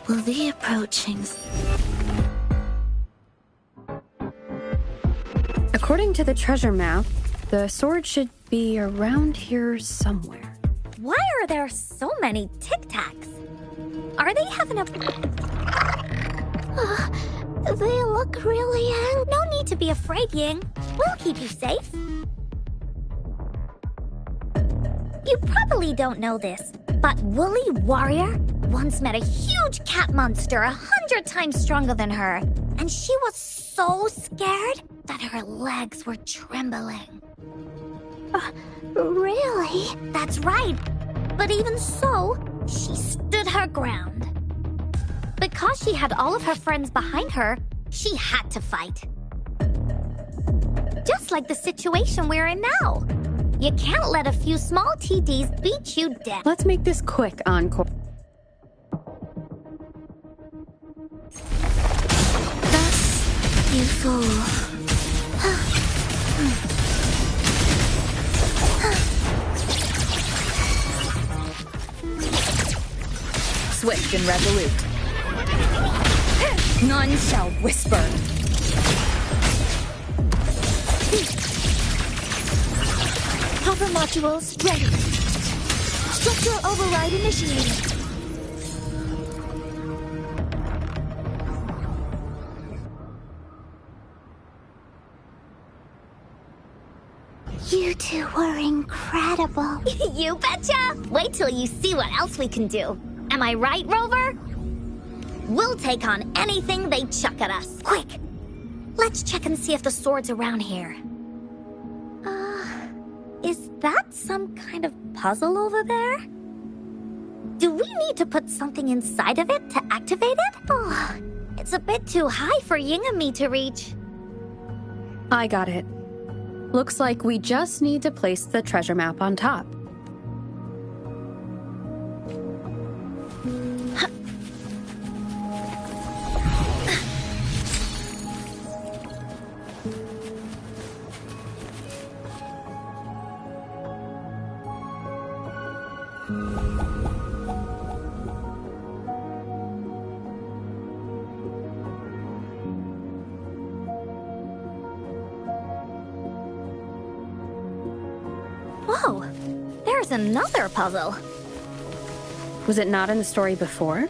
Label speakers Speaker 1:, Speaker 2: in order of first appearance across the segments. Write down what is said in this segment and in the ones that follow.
Speaker 1: Will the approaching...
Speaker 2: According to the treasure map, the sword should be around here somewhere.
Speaker 3: Why are there so many tic-tacs? Are they having a...
Speaker 4: They look really angry.
Speaker 3: No need to be afraid, Ying. We'll keep you safe. You probably don't know this, but Woolly Warrior once met a huge cat monster 100 times stronger than her, and she was so scared that her legs were trembling.
Speaker 4: Really?
Speaker 3: That's right. But even so, she stood her ground. Because she had all of her friends behind her, she had to fight. Just like the situation we're in now. You can't let a few small TDs beat you dead.
Speaker 2: Let's make this quick, Encore.
Speaker 1: Thus, you fool.
Speaker 5: Swift and resolute. None shall whisper.
Speaker 4: Hover modules ready. Structural override initiated. You two were incredible.
Speaker 3: You betcha! Wait till you see what else we can do. Am I right, Rover? We'll take on anything they chuck at us. Quick! Let's check and see if the sword's around here. Is that some kind of puzzle over there? Do we need to put something inside of it to activate it? Oh, it's a bit too high for Ying and me to reach.
Speaker 2: I got it. Looks like we just need to place the treasure map on top.
Speaker 3: Whoa, there's another puzzle.
Speaker 2: Was it not in the story before?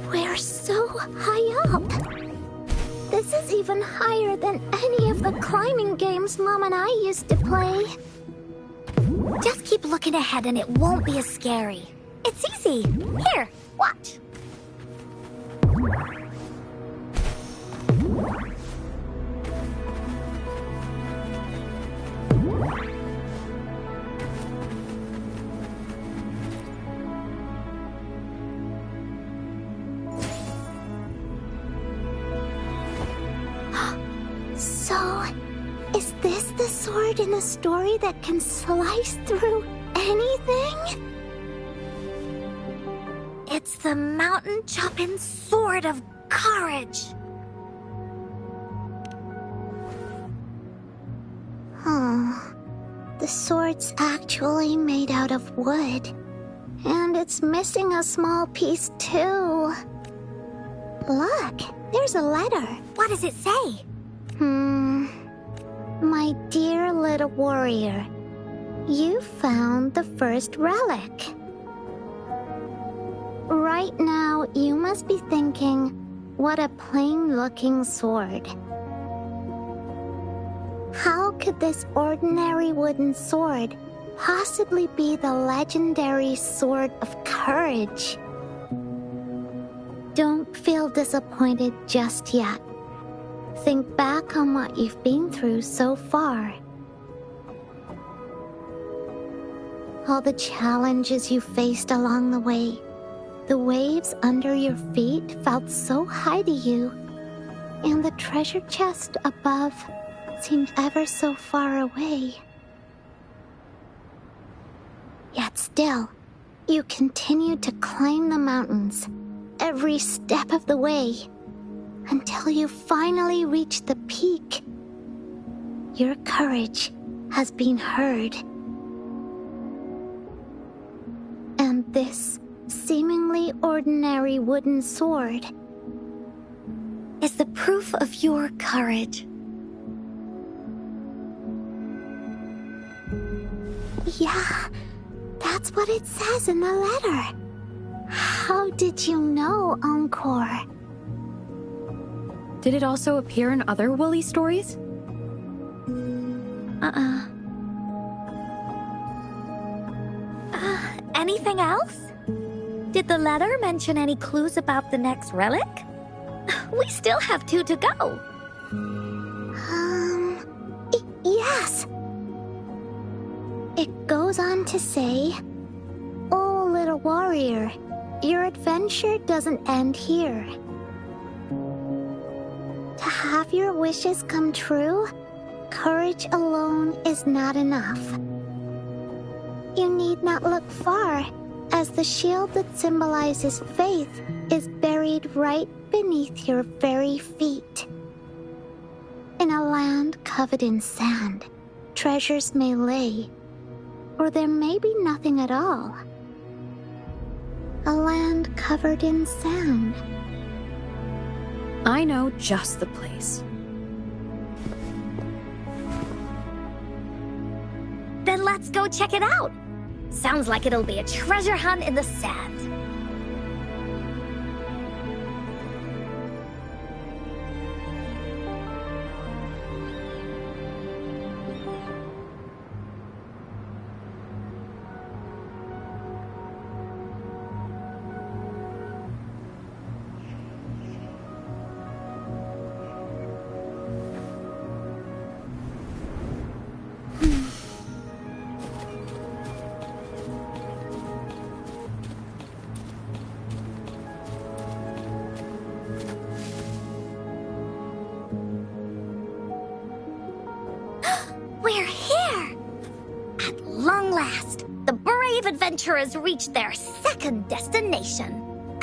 Speaker 4: We're so high up. This is even higher than any of the climbing games Mom and I used to play.
Speaker 3: Just keep looking ahead and it won't be as scary. It's easy. Here, watch.
Speaker 4: So, is this the sword in a story that can slice through anything?
Speaker 3: It's the mountain-chopping sword of courage.
Speaker 4: The sword's actually made out of wood. And it's missing a small piece too. Look, there's a letter.
Speaker 3: What does it say?
Speaker 4: My dear little warrior, you found the first relic. Right now, you must be thinking, what a plain-looking sword. How could this ordinary wooden sword possibly be the legendary sword of courage? Don't feel disappointed just yet. Think back on what you've been through so far. All the challenges you faced along the way. The waves under your feet felt so high to you, and the treasure chest above seemed ever so far away. Yet still, you continued to climb the mountains, every step of the way, until you finally reached the peak Your courage has been heard. And this seemingly ordinary wooden sword
Speaker 3: Is the proof of your courage.
Speaker 4: Yeah, that's what it says in the letter. How did you know, Encore?
Speaker 2: Did it also appear in other Woolly stories?
Speaker 3: Anything else? Did the letter mention any clues about the next relic? We still have 2 to go.
Speaker 4: Yes. It goes on to say, "Oh, little warrior, your adventure doesn't end here. To have your wishes come true, courage alone is not enough. You need not look far, as the shield that symbolizes faith is buried right beneath your very feet. In a land covered in sand, treasures may lay, or there may be nothing at all. A land covered in sand."
Speaker 2: I know just the place.
Speaker 3: Then let's go check it out. Sounds like it'll be a treasure hunt in the sand. We're here! At long last, the brave adventurers reach their second destination.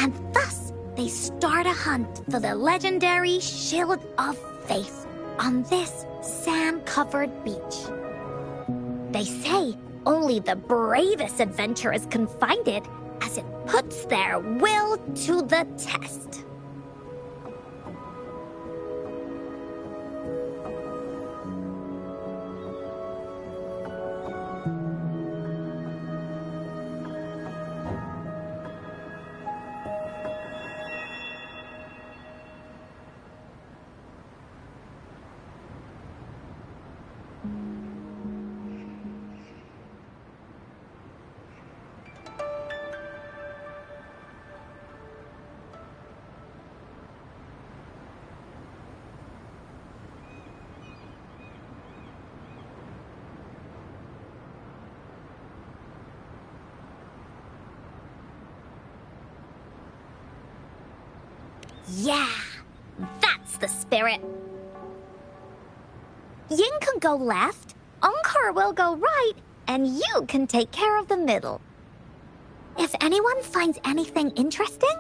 Speaker 3: And thus, they start a hunt for the legendary Shield of Faith on this sand-covered beach. They say only the bravest adventurers can find it, as it puts their will to the test. Yeah, that's the spirit. Ying can go left, Encore will go right, and you can take care of the middle. If anyone finds anything interesting,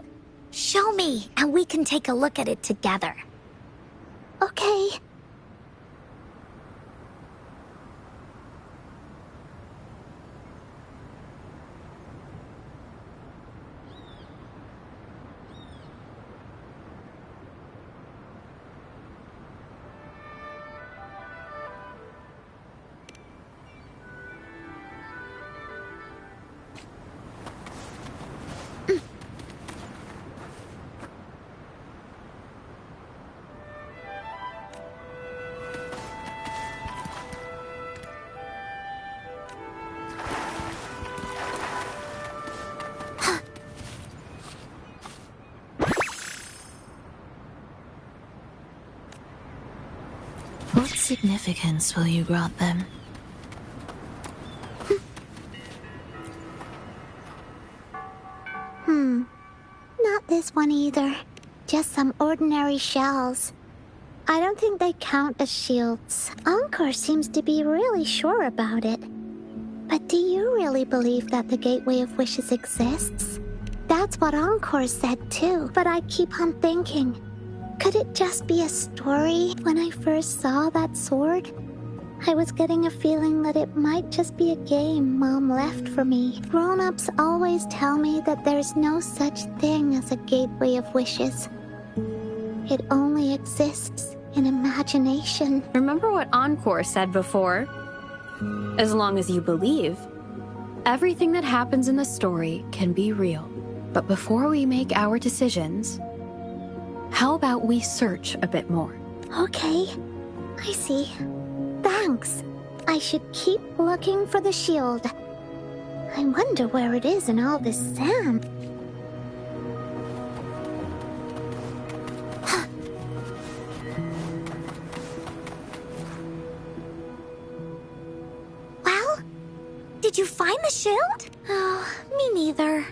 Speaker 3: show me and we can take a look at it together.
Speaker 4: Okay.
Speaker 1: What significance will you grant them?
Speaker 4: Not this one either. Just some ordinary shells. I don't think they count as shields. Encore seems to be really sure about it. But do you really believe that the Gateway of Wishes exists? That's what Encore said too, but I keep on thinking, could it just be a story when I first saw that sword? I was getting a feeling that it might just be a game Mom left for me. Grown-ups always tell me that there's no such thing as a gateway of wishes. It only exists in imagination.
Speaker 2: Remember what Encore said before? As long as you believe, everything that happens in the story can be real. But before we make our decisions, how about we search a bit more?
Speaker 4: Okay, I see. Thanks. I should keep looking for the shield. I wonder where it is in all this sand.
Speaker 3: Well, did you find the shield? Oh, me neither.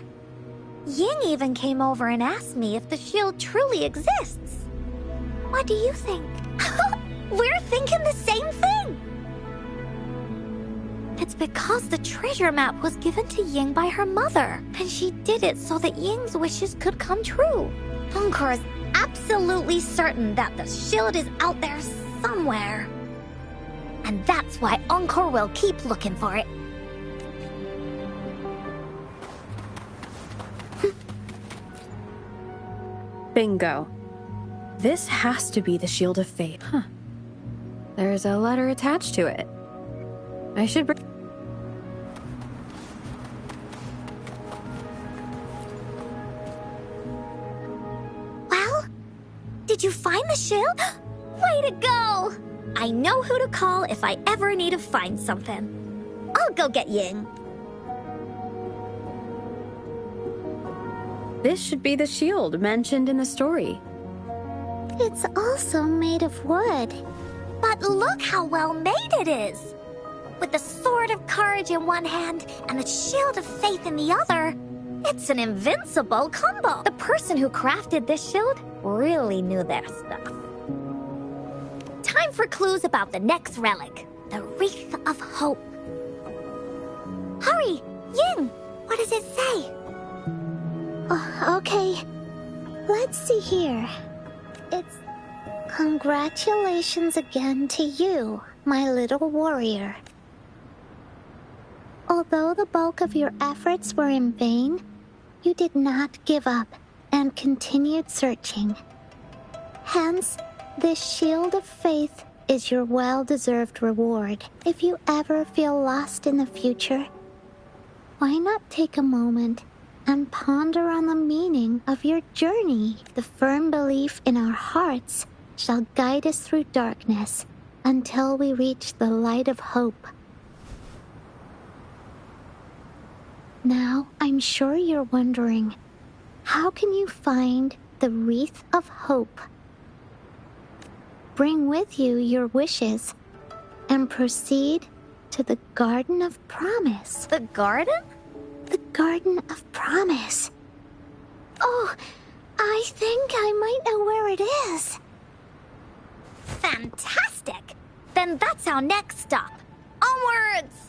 Speaker 3: Ying even came over and asked me if the shield truly exists. What do you think? We're thinking the same thing! It's because the treasure map was given to Ying by her mother, and she did it so that Ying's wishes could come true. Encore is absolutely certain that the shield is out there somewhere. And that's why Encore will keep looking for it.
Speaker 2: Bingo. This has to be the Shield of Fate. Huh. There's a letter attached to it. I should bring...
Speaker 3: Well, did you find the shield? Way to go! I know who to call if I ever need to find something. I'll go get Ying.
Speaker 2: This should be the shield mentioned in the story.
Speaker 4: It's also made of wood.
Speaker 3: But look how well made it is! With the sword of courage in one hand and the shield of faith in the other, it's an invincible combo. The person who crafted this shield really knew their stuff. Time for clues about the next relic, the Wreath of Hope. Hurry, Ying! What does it say?
Speaker 4: Oh, okay. Let's see here. It's congratulations again to you, my little warrior. Although the bulk of your efforts were in vain, you did not give up and continued searching. Hence, this shield of faith is your well-deserved reward. If you ever feel lost in the future, why not take a moment and ponder on the meaning of your journey? The firm belief in our hearts shall guide us through darkness until we reach the light of hope. Now, I'm sure you're wondering, how can you find the Wreath of Hope? Bring with you your wishes and proceed to the Garden of Promise.
Speaker 3: The garden?
Speaker 4: The Garden of Promise. Oh, I think I might know where it is.
Speaker 3: Fantastic! Then that's our next stop. Onwards!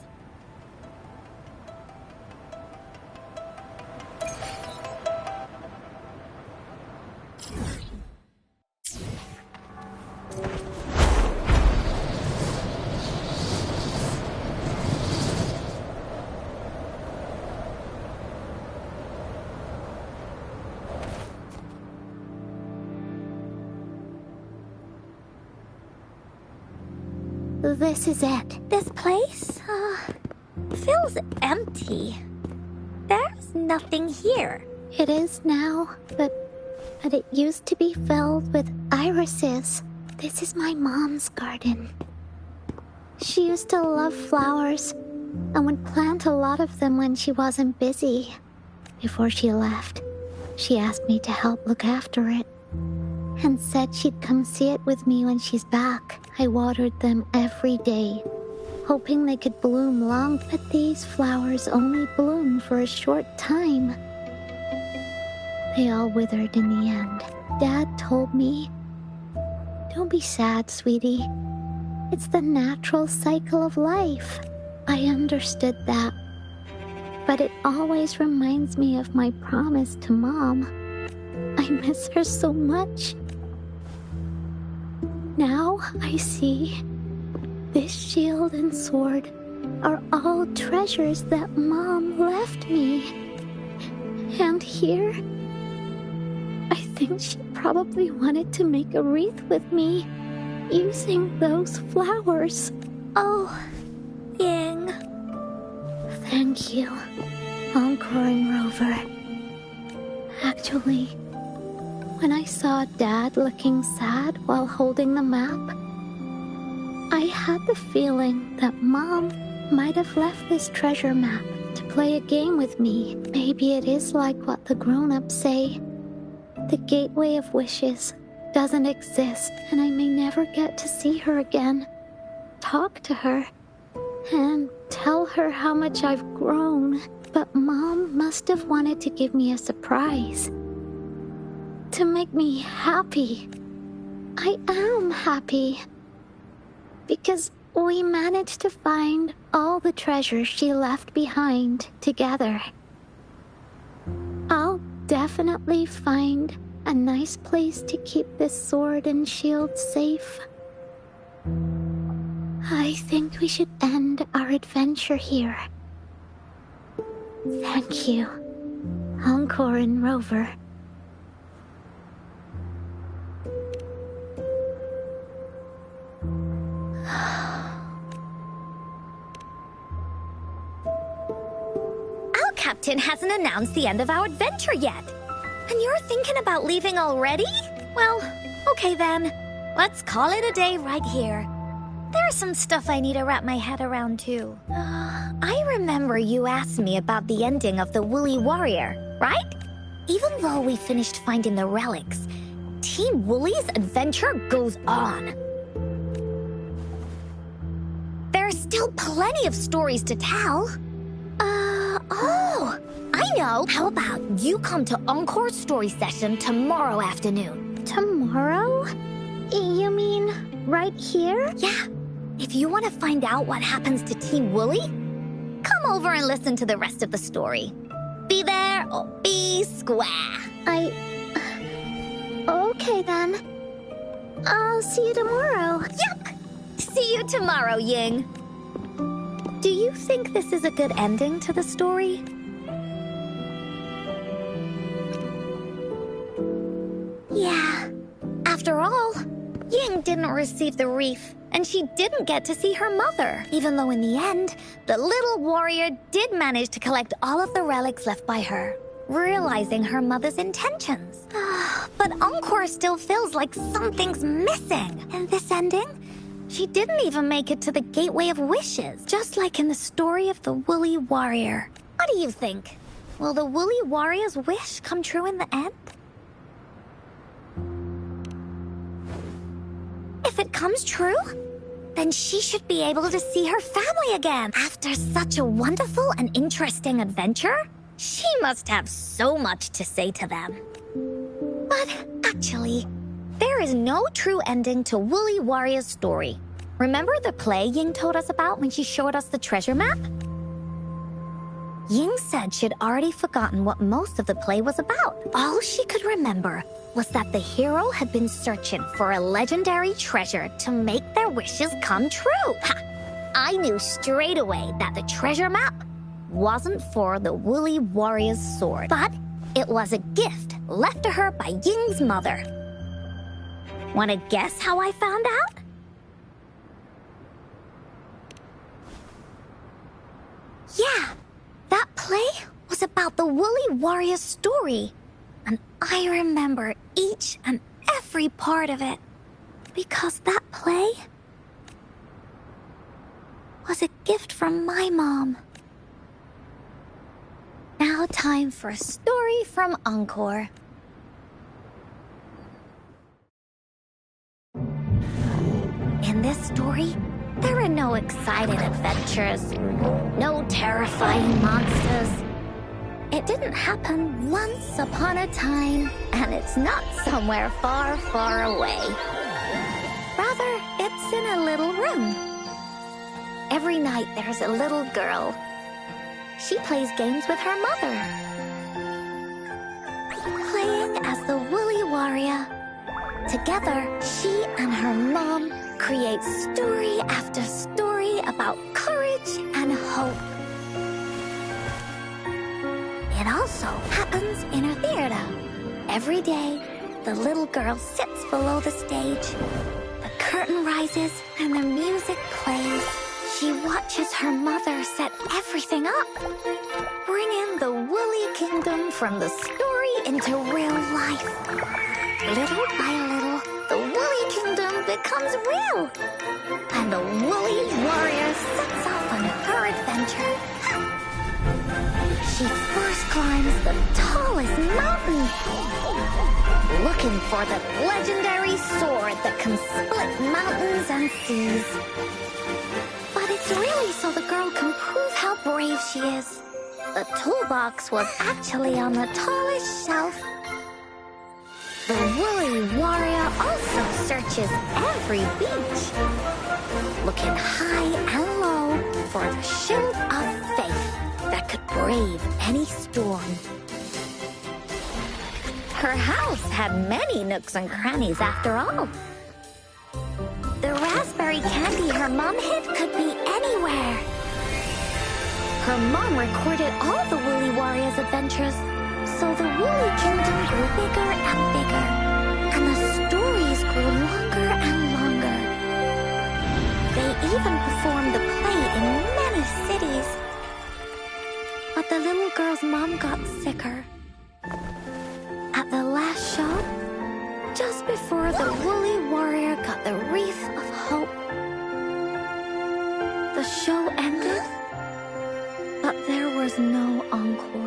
Speaker 4: This is it.
Speaker 3: This place, feels empty. There's nothing here.
Speaker 4: It is now, but it used to be filled with irises. This is my mom's garden. She used to love flowers and would plant a lot of them when she wasn't busy. Before she left, she asked me to help look after it and said she'd come see it with me when she's back. I watered them every day, hoping they could bloom long, but these flowers only bloom for a short time. They all withered in the end. Dad told me, "Don't be sad, sweetie. It's the natural cycle of life." I understood that, but it always reminds me of my promise to Mom. I miss her so much. Now I see This shield and sword are all treasures that Mom left me. And here, I think she probably wanted to make a wreath with me using those flowers.
Speaker 3: Oh, Ying.
Speaker 4: Thank you, Encoring Rover. Actually, when I saw Dad looking sad while holding the map, I had the feeling that Mom might have left this treasure map to play a game with me. Maybe it is like what the grown-ups say. The Gateway of Wishes doesn't exist, and I may never get to see her again, talk to her, and tell her how much I've grown. But Mom must have wanted to give me a surprise. To make me happy. I am happy. Because we managed to find all the treasures she left behind together. I'll definitely find a nice place to keep this sword and shield safe. I think we should end our adventure here. Thank you, Encoring Rover.
Speaker 3: Our captain hasn't announced the end of our adventure yet. And you're thinking about leaving already? Well, okay then. Let's call it a day right here. There's some stuff I need to wrap my head around too. I remember you asked me about the ending of the Woolly Warrior, right? Even though we finished finding the relics, Team Woolly's adventure goes on. There's still plenty of stories to tell. Oh, I know. How about you come to Encore's story session tomorrow afternoon?
Speaker 4: Tomorrow? You mean right here?
Speaker 3: Yeah. If you want to find out what happens to Team Woolly, come over and listen to the rest of the story. Be there or be square.
Speaker 4: Okay then. I'll see you tomorrow.
Speaker 3: Yup! See you tomorrow, Ying. Do you think this is a good ending to the story? Yeah. After all, Ying didn't receive the wreath, and she didn't get to see her mother, even though in the end, the little warrior did manage to collect all of the relics left by her, realizing her mother's intentions. But Encore still feels like something's missing. In this ending, she didn't even make it to the Gateway of Wishes, just like in the story of the Woolly Warrior. What do you think? Will the Woolly Warrior's wish come true in the end? If it comes true, then she should be able to see her family again. After such a wonderful and interesting adventure, she must have so much to say to them. But actually, there is no true ending to Woolly Warrior's story. Remember the play Ying told us about when she showed us the treasure map? Ying said she'd already forgotten what most of the play was about. All she could remember was that the hero had been searching for a legendary treasure to make their wishes come true. Ha! I knew straight away that the treasure map wasn't for the Woolly Warrior's sword, but it was a gift left to her by Ying's mother. Want to guess how I found out? Yeah, that play was about the Woolly Warrior's story. And I remember each and every part of it. Because that play was a gift from my mom. Now time for a story from Encore. In this story, there are no exciting adventures, no terrifying monsters. It didn't happen once upon a time, and it's not somewhere far, far away. Rather, it's in a little room. Every night there's a little girl. She plays games with her mother. Playing as the Woolly Warrior. Together, she and her mom create story after story about courage and hope. It also happens in her theater. Every day, the little girl sits below the stage. The curtain rises and the music plays. She watches her mother set everything up, bringing the Woolly Kingdom from the story into real life. Little by little, the Woolly Kingdom becomes real, and the Woolly Warrior sets off on her adventure. She first climbs the tallest mountain, looking for the legendary sword that can split mountains and seas. But it's really so the girl can prove how brave she is. The toolbox was actually on the tallest shelf. The Woolly Warrior also searches every beach, looking high and low for the shield of faith that could brave any storm. Her house had many nooks and crannies after all. The raspberry candy her mom hid could be anywhere. Her mom recorded all the Woolly Warrior's adventures, so the Woolly Kingdom grew bigger and bigger, and the stories grew longer and longer. They even performed the play in many cities. But the little girl's mom got sicker. At the last show, just before the Woolly Warrior got the wreath of hope, the show ended, but there was no encore.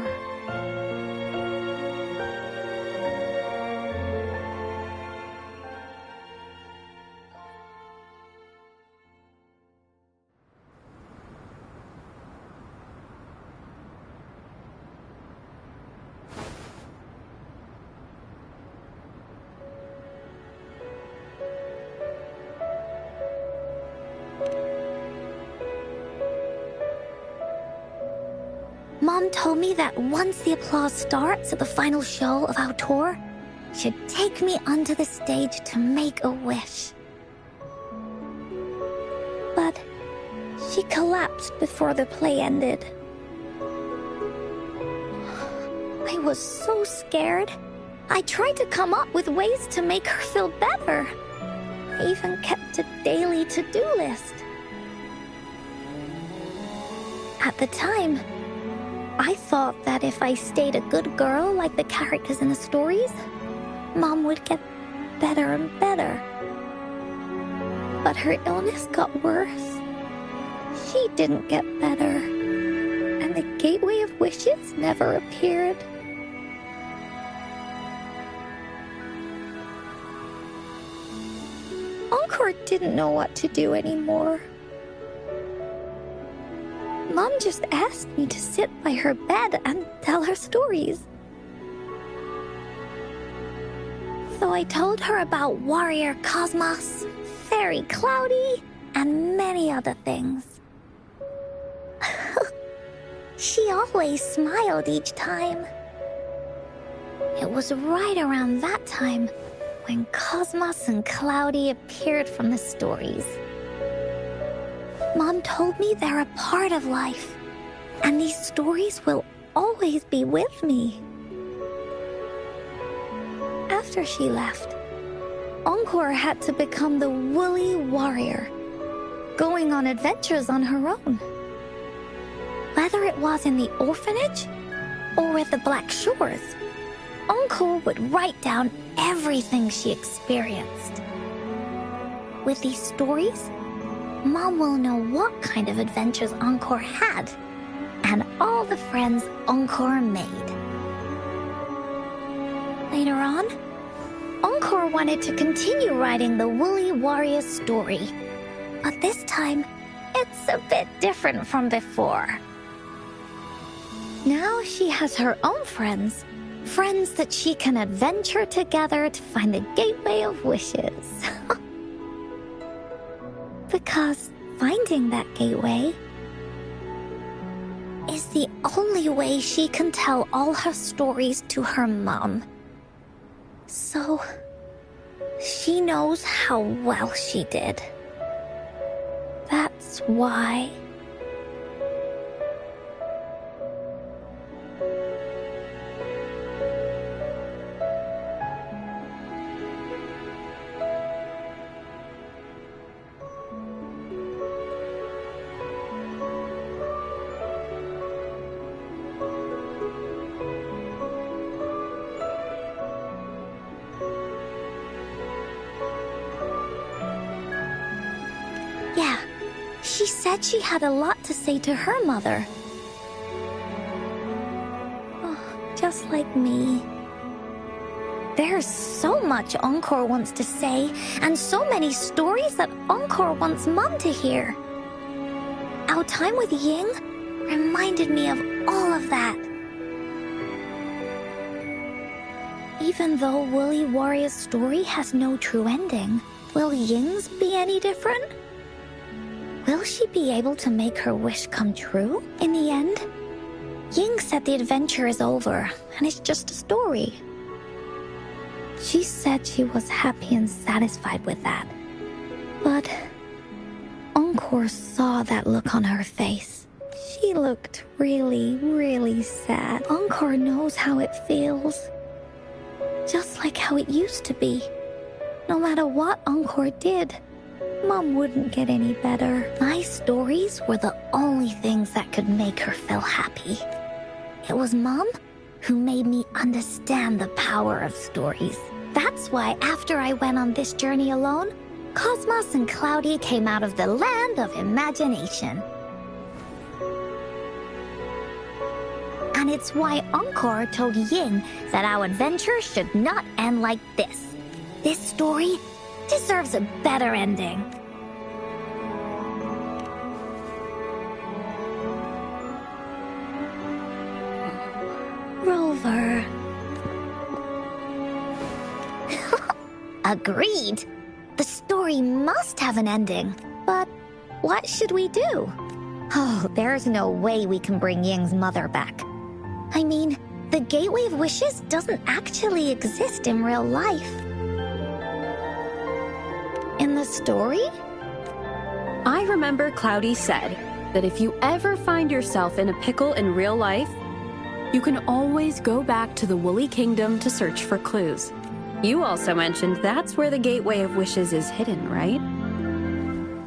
Speaker 3: Mom told me that once the applause starts at the final show of our tour, she'd take me onto the stage to make a wish. But she collapsed before the play ended. I was so scared. I tried to come up with ways to make her feel better. I even kept a daily to-do list. At the time, I thought that if I stayed a good girl like the characters in the stories, Mom would get better and better. But her illness got worse. She didn't get better, and the Gateway of Wishes never appeared. Encore didn't know what to do anymore. Mom just asked me to sit by her bed and tell her stories. So I told her about Warrior Cosmos, Fairy Cloudy, and many other things. She always smiled each time. It was right around that time when Cosmos and Cloudy appeared from the stories. Mom told me they're a part of life, and these stories will always be with me. After she left, Encore had to become the Woolly Warrior, going on adventures on her own. Whether it was in the orphanage or at the Black Shores, Encore would write down everything she experienced. With these stories, Mom will know what kind of adventures Encore had and all the friends Encore made. Later on, Encore wanted to continue writing the Woolly Warrior story, but this time, it's a bit different from before. Now she has her own friends that she can adventure together to find the Gateway of Wishes. Because finding that gateway is the only way she can tell all her stories to her mom. So she knows how well she did. That's That's why. Yeah, she said she had a lot to say to her mother. Oh, just like me. There's so much Encore wants to say, and so many stories that Encore wants Mom to hear. Our time with Ying reminded me of all of that. Even though Woolly Warrior's story has no true ending, will Ying's be any different? Will she be able to make her wish come true in the end? Ying said the adventure is over, and it's just a story. She said she was happy and satisfied with that. But Encore saw that look on her face. She looked really, really sad. Encore knows how it feels. Just like how it used to be. No matter what Encore did, Mom wouldn't get any better. My stories were the only things that could make her feel happy. It was Mom who made me understand the power of stories. That's why after I went on this journey alone, Cosmos and Cloudy came out of the land of imagination. And it's why Encore told Ying that our adventure should not end like this. This story deserves a better ending. Rover. Agreed. The story must have an ending. But what should we do? Oh, there's no way we can bring Ying's mother back. I mean, the Gateway of Wishes doesn't actually exist in real life. In the story?
Speaker 2: I remember Cloudy said that if you ever find yourself in a pickle in real life, you can always go back to the Woolly Kingdom to search for clues. You also mentioned that's where the Gateway of Wishes is hidden, right?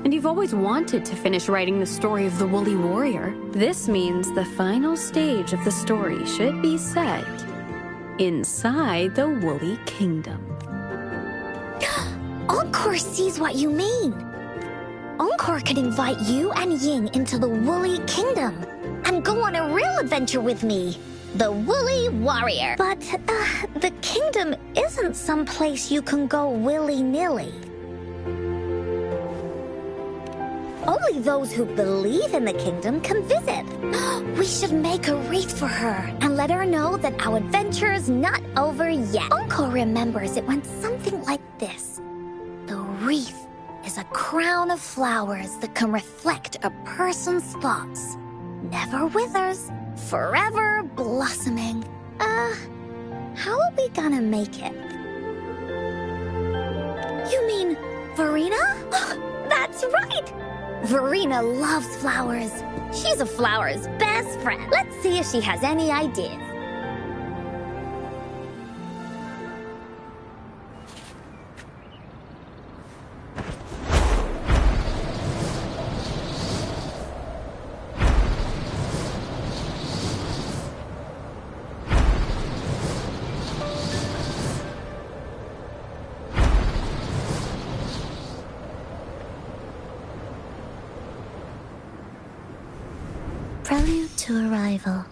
Speaker 2: And you've always wanted to finish writing the story of the Woolly Warrior. This means the final stage of the story should be set inside the Woolly Kingdom.
Speaker 3: Encore sees what you mean. Encore could invite you and Ying into the Woolly Kingdom and go on a real adventure with me, the Woolly Warrior. But the kingdom isn't some place you can go willy-nilly. Only those who believe in the kingdom can visit. We should make a wreath for her and let her know that our adventure is not over yet. Encore remembers it went something like this. The wreath is a crown of flowers that can reflect a person's thoughts. Never withers, forever blossoming. How are we gonna make it? You mean Verena? That's right! Verena loves flowers. She's a flower's best friend. Let's see if she has any ideas.
Speaker 1: Prelude to arrival.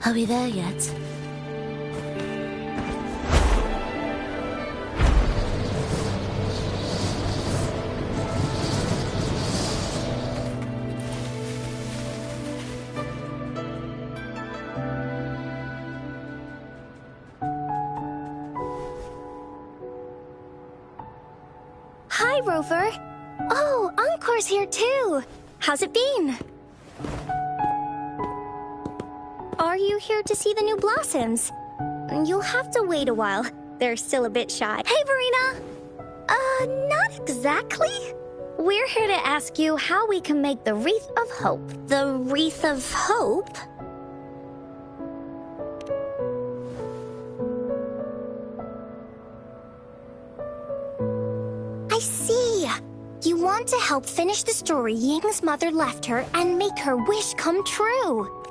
Speaker 1: Are we there yet?
Speaker 3: Hi, Rover. Oh, Encore's here too. How's it been? Are you here to see the new blossoms? You'll have to wait a while. They're still a bit shy. Hey, Verena! Not exactly. We're here to ask you how we can make the Wreath of Hope. The Wreath of Hope? I see. You want to help finish the story Ying's mother left her and make her wish come true.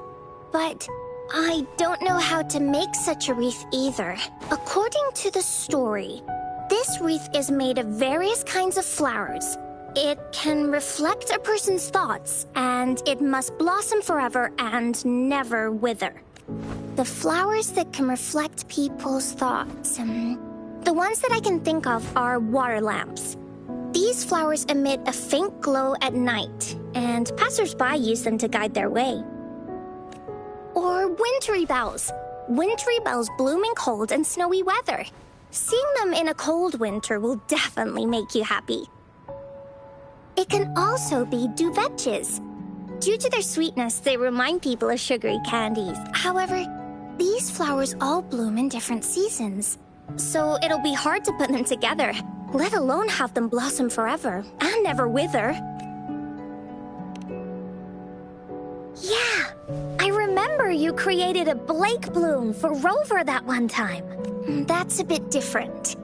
Speaker 3: But I don't know how to make such a wreath either. According to the story, this wreath is made of various kinds of flowers. It can reflect a person's thoughts, and it must blossom forever and never wither. The flowers that can reflect people's thoughts, the ones that I can think of are water lamps. These flowers emit a faint glow at night, and passers-by use them to guide their way. Or wintry bells. Wintry bells bloom in cold and snowy weather. Seeing them in a cold winter will definitely make you happy. It can also be duvetches. Due to their sweetness, they remind people of sugary candies. However, these flowers all bloom in different seasons, so it'll be hard to put them together, let alone have them blossom forever and never wither. Yeah, I remember you created a Blake bloom for Rover that one time. That's a bit different.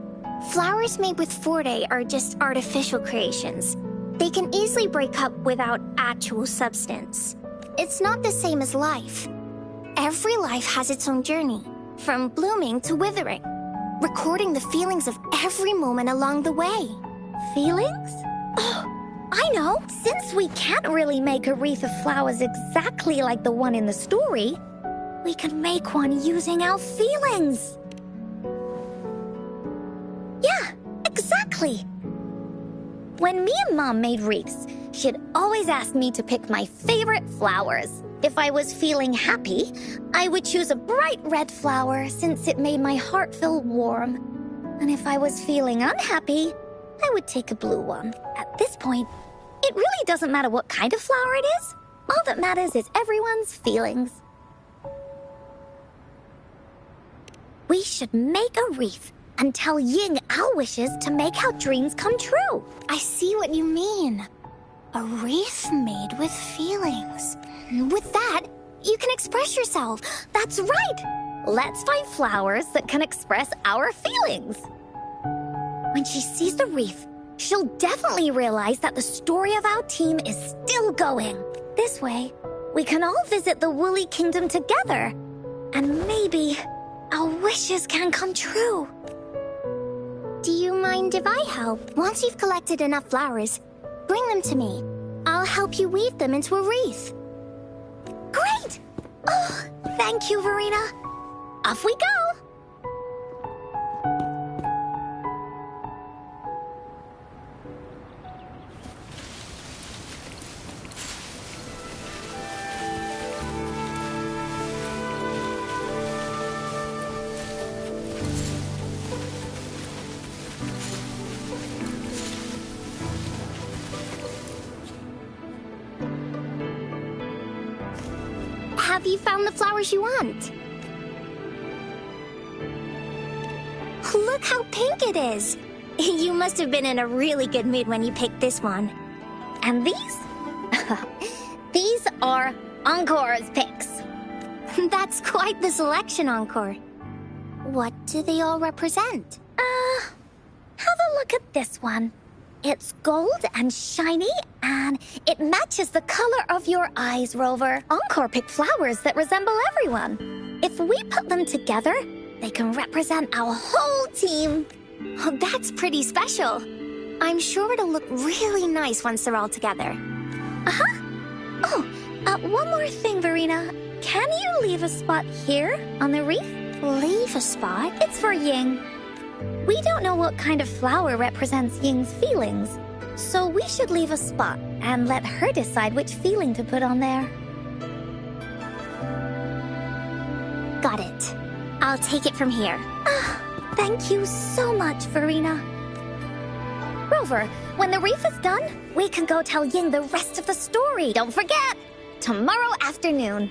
Speaker 3: Flowers made with Forte are just artificial creations. They can easily break up without actual substance. It's not the same as life. Every life has its own journey, from blooming to withering, recording the feelings of every moment along the way. Feelings? Oh, I know! Since we can't really make a wreath of flowers exactly like the one in the story, we can make one using our feelings. Yeah, exactly! When me and Mom made wreaths, she'd always ask me to pick my favorite flowers. If I was feeling happy, I would choose a bright red flower since it made my heart feel warm. And if I was feeling unhappy, I would take a blue one. At this point, it really doesn't matter what kind of flower it is. All that matters is everyone's feelings. We should make a wreath and tell Ying our wishes to make our dreams come true. I see what you mean. A wreath made with feelings. With that, you can express yourself. That's right! Let's find flowers that can express our feelings. When she sees the wreath, she'll definitely realize that the story of our team is still going. This way, we can all visit the Woolly Kingdom together. And maybe our wishes can come true. Do you mind if I help? Once you've collected enough flowers, bring them to me. I'll help you weave them into a wreath. Great! Oh, thank you, Verena. Off we go! Have you found the flowers you want? Look how pink it is! You must have been in a really good mood when you picked this one. And these? These are Encore's picks. That's quite the selection, Encore. What do they all represent? Have a look at this one. It's gold and shiny, and it matches the color of your eyes, Rover. Encore picked flowers that resemble everyone. If we put them together, they can represent our whole team. Oh, that's pretty special. I'm sure it'll look really nice once they're all together. Uh-huh. Oh, one more thing, Verena. Can you leave a spot here on the wreath? Leave a spot? It's for Ying. We don't know what kind of flower represents Ying's feelings, so we should leave a spot and let her decide which feeling to put on there. Got it. I'll take it from here. Thank you so much, Verena. Rover, when the wreath is done, we can go tell Ying the rest of the story. Don't forget, tomorrow afternoon.